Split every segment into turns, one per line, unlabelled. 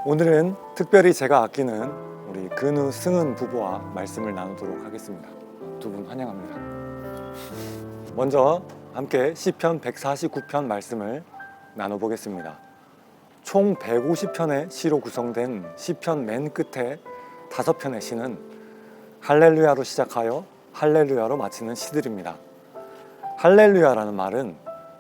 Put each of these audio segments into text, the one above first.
오늘은 특별히 제가 아끼는 우리 근우 승은 부부와 말씀을 나누도록 하겠습니다. 두 분 환영합니다. 먼저 함께 시편 149편 말씀을 나눠보겠습니다. 총 150편의 시로 구성된 시편 맨 끝에 5편의 시는 할렐루야로 시작하여 할렐루야로 마치는 시들입니다. 할렐루야라는 말은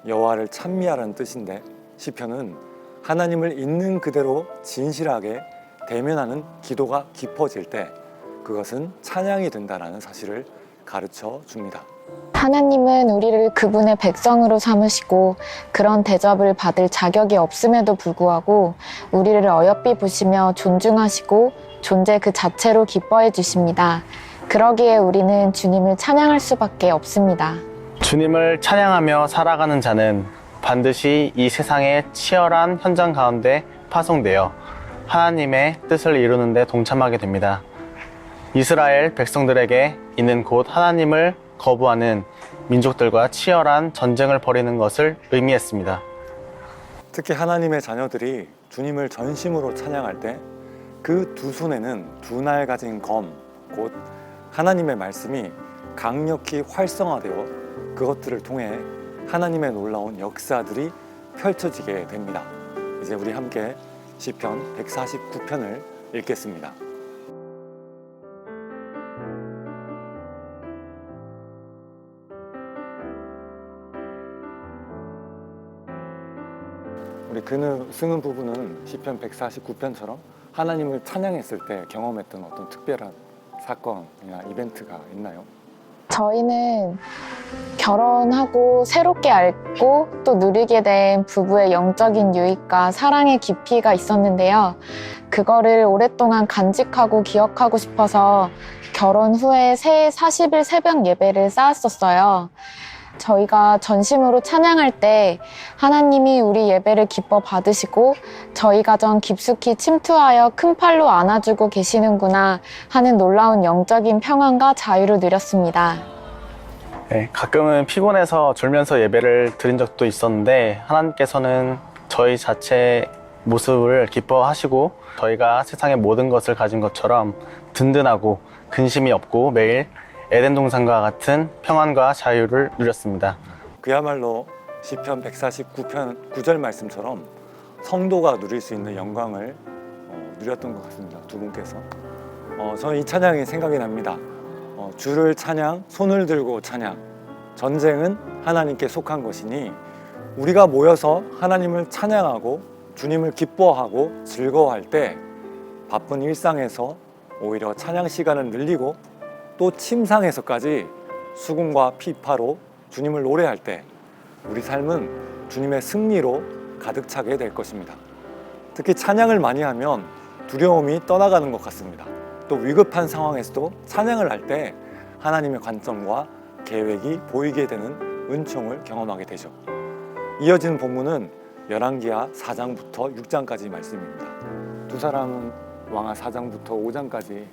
여호와를 찬미하라는 뜻인데, 시편은 하나님을 있는 그대로 진실하게 대면하는 기도가 깊어질 때 그것은 찬양이 된다는 사실을 가르쳐 줍니다.
하나님은 우리를 그분의 백성으로 삼으시고 그런 대접을 받을 자격이 없음에도 불구하고 우리를 어여삐 보시며 존중하시고 존재 그 자체로 기뻐해 주십니다. 그러기에 우리는 주님을 찬양할 수밖에 없습니다.
주님을 찬양하며 살아가는 자는 반드시 이 세상의 치열한 현장 가운데 파송되어 하나님의 뜻을 이루는 데 동참하게 됩니다. 이스라엘 백성들에게 이는 곧 하나님을 거부하는 민족들과 치열한 전쟁을 벌이는 것을 의미했습니다.
특히 하나님의 자녀들이 주님을 전심으로 찬양할 때 그 두 손에는 두 날 가진 검, 곧 하나님의 말씀이 강력히 활성화되어 그것들을 통해 하나님의 놀라운 역사들이 펼쳐지게 됩니다. 이제 우리 함께 시편 149편을 읽겠습니다. 우리 근우 승은 부부는 시편 149편처럼 하나님을 찬양했을 때 경험했던 어떤 특별한 사건이나 이벤트가 있나요?
저희는 결혼하고 새롭게 알고 또 누리게 된 부부의 영적인 유익과 사랑의 깊이가 있었는데요. 그거를 오랫동안 간직하고 기억하고 싶어서 결혼 후에 새 40일 새벽 예배를 쌓았었어요. 저희가 전심으로 찬양할 때 하나님이 우리 예배를 기뻐 받으시고 저희 가정 깊숙이 침투하여 큰 팔로 안아주고 계시는구나 하는 놀라운 영적인 평안과 자유를 누렸습니다.
네, 가끔은 피곤해서 졸면서 예배를 드린 적도 있었는데 하나님께서는 저희 자체 모습을 기뻐하시고 저희가 세상의 모든 것을 가진 것처럼 든든하고 근심이 없고 매일 에덴 동산과 같은 평안과 자유를 누렸습니다.
그야말로 시편 149편 9절 말씀처럼 성도가 누릴 수 있는 영광을 누렸던 것 같습니다. 두 분께서. 저는 이 찬양이 생각이 납니다. 주를 찬양, 손을 들고 찬양. 전쟁은 하나님께 속한 것이니 우리가 모여서 하나님을 찬양하고 주님을 기뻐하고 즐거워할 때 바쁜 일상에서 오히려 찬양 시간을 늘리고 또 침상에서까지 수군과 피파로 주님을 노래할 때 우리 삶은 주님의 승리로 가득 차게 될 것입니다. 특히 찬양을 많이 하면 두려움이 떠나가는 것 같습니다. 또 위급한 상황에서도 찬양을 할 때 하나님의 관점과 계획이 보이게 되는 은총을 경험하게 되죠. 이어지는 본문은 열왕기하 4장부터 6장까지 말씀입니다. 두 사람은 왕하 4장부터 5장까지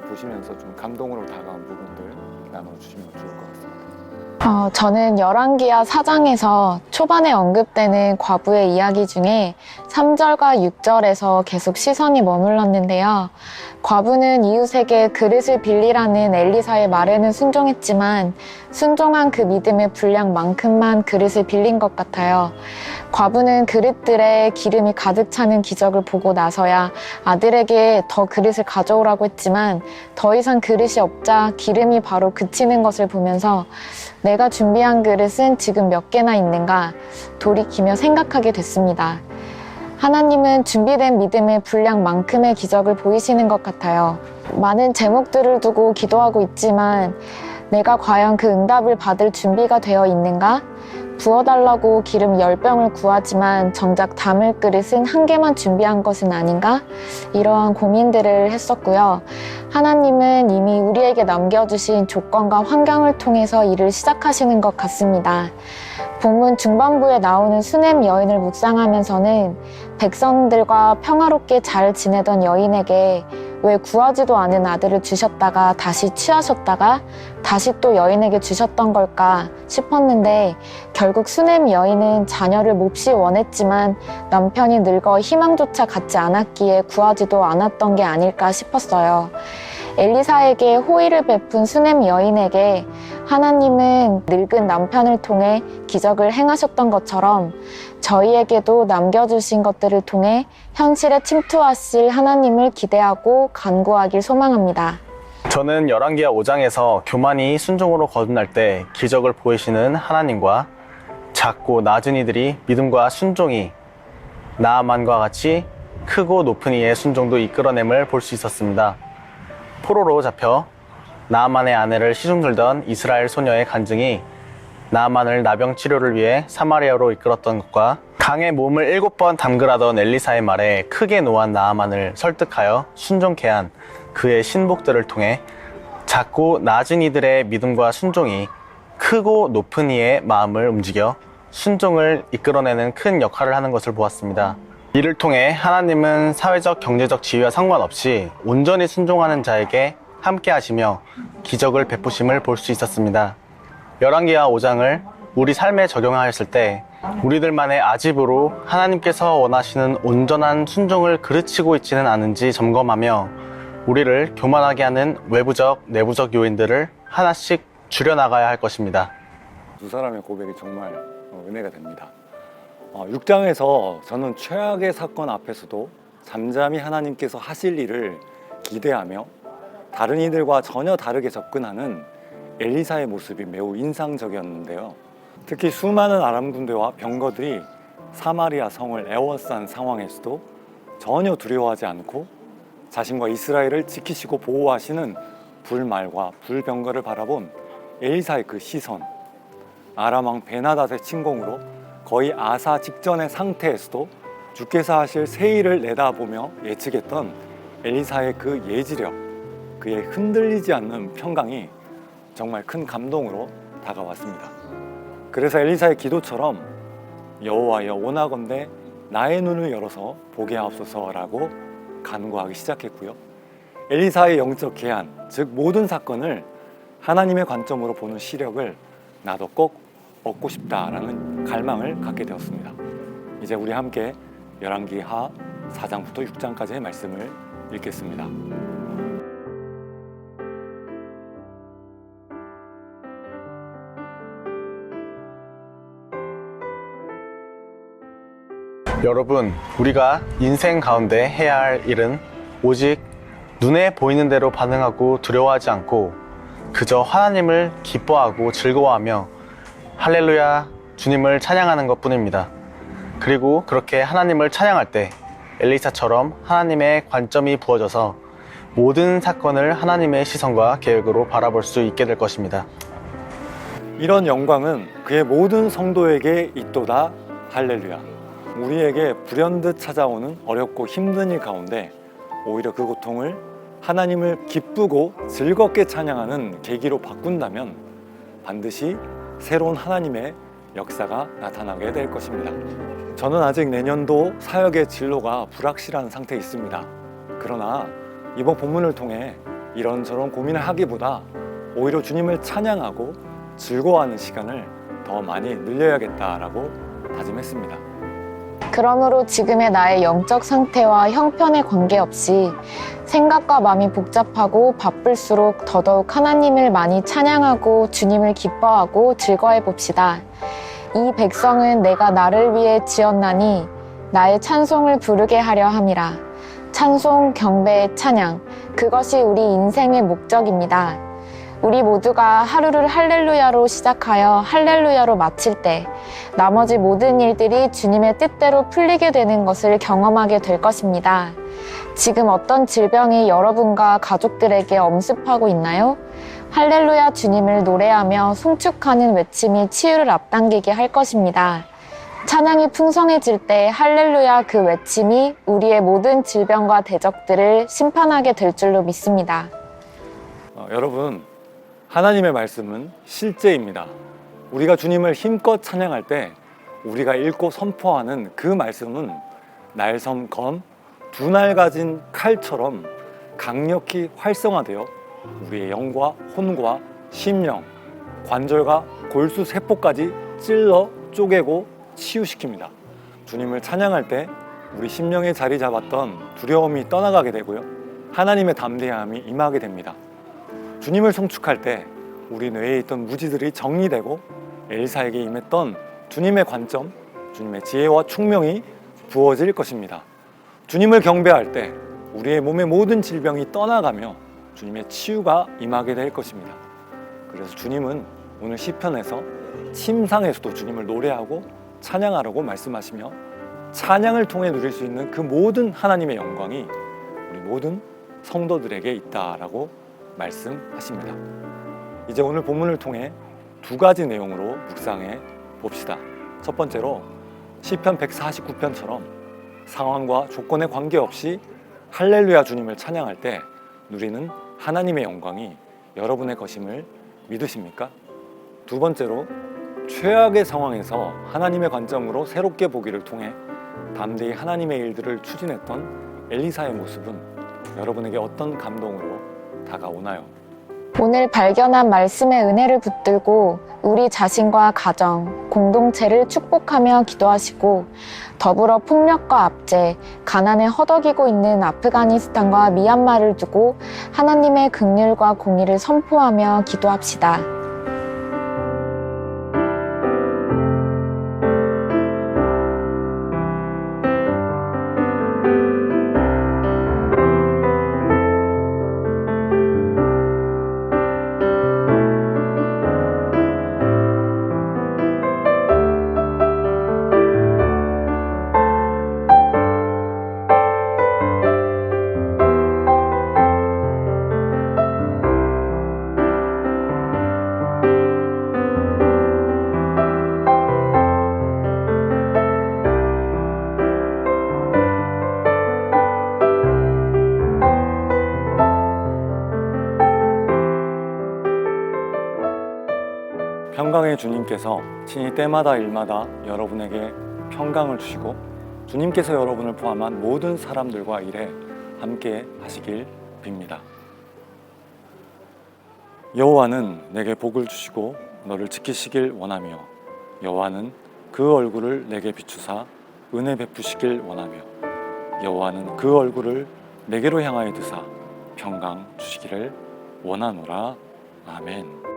보시면서 좀 감동으로 다가온 부분들 나눠주시면 좋을 것 같습니다.
저는 열왕기하 4장에서 초반에 언급되는 과부의 이야기 중에 3절과 6절에서 계속 시선이 머물렀는데요. 과부는 이웃에게 그릇을 빌리라는 엘리사의 말에는 순종했지만 순종한 그 믿음의 분량만큼만 그릇을 빌린 것 같아요. 과부는 그릇들에 기름이 가득 차는 기적을 보고 나서야 아들에게 더 그릇을 가져오라고 했지만 더 이상 그릇이 없자 기름이 바로 그치는 것을 보면서 내가 준비한 그릇은 지금 몇 개나 있는가 돌이키며 생각하게 됐습니다. 하나님은 준비된 믿음의 분량만큼의 기적을 보이시는 것 같아요. 많은 제목들을 두고 기도하고 있지만 내가 과연 그 응답을 받을 준비가 되어 있는가? 부어달라고 기름 10병을 구하지만 정작 담을 그릇은 1개만 준비한 것은 아닌가? 이러한 고민들을 했었고요. 하나님은 이미 우리에게 남겨주신 조건과 환경을 통해서 일을 시작하시는 것 같습니다. 본문 중반부에 나오는 수넴 여인을 묵상하면서는 백성들과 평화롭게 잘 지내던 여인에게 왜 구하지도 않은 아들을 주셨다가 다시 취하셨다가 다시 또 여인에게 주셨던 걸까 싶었는데 결국 수넴 여인은 자녀를 몹시 원했지만 남편이 늙어 희망조차 갖지 않았기에 구하지도 않았던 게 아닐까 싶었어요. 엘리사에게 호의를 베푼 수넴 여인에게 하나님은 늙은 남편을 통해 기적을 행하셨던 것처럼 저희에게도 남겨주신 것들을 통해 현실에 침투하실 하나님을 기대하고 간구하길 소망합니다.
저는 열왕기하 5장에서 교만이 순종으로 거듭날 때 기적을 보이시는 하나님과 작고 낮은 이들이 믿음과 순종이 나아만과 같이 크고 높은 이의 순종도 이끌어냄을 볼 수 있었습니다. 포로로 잡혀 나아만의 아내를 시중 들던 이스라엘 소녀의 간증이 나아만을 나병 치료를 위해 사마리아로 이끌었던 것과 강에 몸을 7번 담그라던 엘리사의 말에 크게 노한 나아만을 설득하여 순종케 한 그의 신복들을 통해 작고 낮은 이들의 믿음과 순종이 크고 높은 이의 마음을 움직여 순종을 이끌어내는 큰 역할을 하는 것을 보았습니다. 이를 통해 하나님은 사회적, 경제적 지위와 상관없이 온전히 순종하는 자에게 함께 하시며 기적을 베푸심을 볼 수 있었습니다. 열왕기하 5장을 우리 삶에 적용하였을 때 우리들만의 아집으로 하나님께서 원하시는 온전한 순종을 그르치고 있지는 않은지 점검하며 우리를 교만하게 하는 외부적, 내부적 요인들을 하나씩 줄여나가야 할 것입니다.
두 사람의 고백이 정말 은혜가 됩니다. 6장에서 저는 최악의 사건 앞에서도 잠잠히 하나님께서 하실 일을 기대하며 다른 이들과 전혀 다르게 접근하는 엘리사의 모습이 매우 인상적이었는데요. 특히 수많은 아람 군대와 병거들이 사마리아 성을 에워싼 상황에서도 전혀 두려워하지 않고 자신과 이스라엘을 지키시고 보호하시는 불말과 불병거를 바라본 엘리사의 그 시선, 아람 왕 베나닷의 침공으로 거의 아사 직전의 상태에서도 주께서 하실 새 일을 내다보며 예측했던 엘리사의 그 예지력, 그의 흔들리지 않는 평강이 정말 큰 감동으로 다가왔습니다. 그래서 엘리사의 기도처럼 여호와여 원하건대 나의 눈을 열어서 보게 하옵소서라고 간구하기 시작했고요. 엘리사의 영적 계한, 즉 모든 사건을 하나님의 관점으로 보는 시력을 나도 꼭 얻고 싶다라는 갈망을 갖게 되었습니다. 이제 우리 함께 열왕기하 4장부터 6장까지의 말씀을 읽겠습니다.
여러분, 우리가 인생 가운데 해야 할 일은 오직 눈에 보이는 대로 반응하고 두려워하지 않고 그저 하나님을 기뻐하고 즐거워하며 할렐루야, 주님을 찬양하는 것 뿐입니다. 그리고 그렇게 하나님을 찬양할 때 엘리사처럼 하나님의 관점이 부어져서 모든 사건을 하나님의 시선과 계획으로 바라볼 수 있게 될 것입니다.
이런 영광은 그의 모든 성도에게 있도다. 할렐루야. 우리에게 불현듯 찾아오는 어렵고 힘든 일 가운데 오히려 그 고통을 하나님을 기쁘고 즐겁게 찬양하는 계기로 바꾼다면 반드시 새로운 하나님의 역사가 나타나게 될 것입니다. 저는 아직 내년도 사역의 진로가 불확실한 상태에 있습니다. 그러나 이번 본문을 통해 이런저런 고민을 하기보다 오히려 주님을 찬양하고 즐거워하는 시간을 더 많이 늘려야겠다라고 다짐했습니다.
그러므로 지금의 나의 영적 상태와 형편에 관계없이 생각과 마음이 복잡하고 바쁠수록 더더욱 하나님을 많이 찬양하고 주님을 기뻐하고 즐거워해 봅시다. 이 백성은 내가 나를 위해 지었나니 나의 찬송을 부르게 하려 함이라. 찬송, 경배, 찬양, 그것이 우리 인생의 목적입니다. 우리 모두가 하루를 할렐루야로 시작하여 할렐루야로 마칠 때 나머지 모든 일들이 주님의 뜻대로 풀리게 되는 것을 경험하게 될 것입니다. 지금 어떤 질병이 여러분과 가족들에게 엄습하고 있나요? 할렐루야 주님을 노래하며 송축하는 외침이 치유를 앞당기게 할 것입니다. 찬양이 풍성해질 때 할렐루야 그 외침이 우리의 모든 질병과 대적들을 심판하게 될 줄로 믿습니다.
여러분, 하나님의 말씀은 실제입니다. 우리가 주님을 힘껏 찬양할 때 우리가 읽고 선포하는 그 말씀은 날섬 검, 두 날 가진 칼처럼 강력히 활성화되어 우리의 영과 혼과 심령, 관절과 골수 세포까지 찔러 쪼개고 치유시킵니다. 주님을 찬양할 때 우리 심령에 자리 잡았던 두려움이 떠나가게 되고요. 하나님의 담대함이 임하게 됩니다. 주님을 송축할 때 우리 뇌에 있던 무지들이 정리되고 엘사에게 임했던 주님의 관점, 주님의 지혜와 총명이 부어질 것입니다. 주님을 경배할 때 우리의 몸의 모든 질병이 떠나가며 주님의 치유가 임하게 될 것입니다. 그래서 주님은 오늘 시편에서 침상에서도 주님을 노래하고 찬양하라고 말씀하시며 찬양을 통해 누릴 수 있는 그 모든 하나님의 영광이 우리 모든 성도들에게 있다라고 말씀하십니다. 이제 오늘 본문을 통해 두 가지 내용으로 묵상해 봅시다. 첫 번째로 시편 149편처럼 상황과 조건에 관계없이 할렐루야 주님을 찬양할 때 누리는 하나님의 영광이 여러분의 것임을 믿으십니까? 두 번째로 최악의 상황에서 하나님의 관점으로 새롭게 보기를 통해 담대히 하나님의 일들을 추진했던 엘리사의 모습은 여러분에게 어떤 감동으로 다가오나요?
오늘 발견한 말씀의 은혜를 붙들고 우리 자신과 가정, 공동체를 축복하며 기도하시고 더불어 폭력과 압제, 가난에 허덕이고 있는 아프가니스탄과 미얀마를 두고 하나님의 긍휼과 공의를 선포하며 기도합시다.
평강의 주님께서 친히 때마다 일마다 여러분에게 평강을 주시고 주님께서 여러분을 포함한 모든 사람들과 일에 함께 하시길 빕니다. 여호와는 내게 복을 주시고 너를 지키시길 원하며 여호와는 그 얼굴을 내게 비추사 은혜 베푸시길 원하며 여호와는 그 얼굴을 내게로 향하여 드사 평강 주시기를 원하노라. 아멘.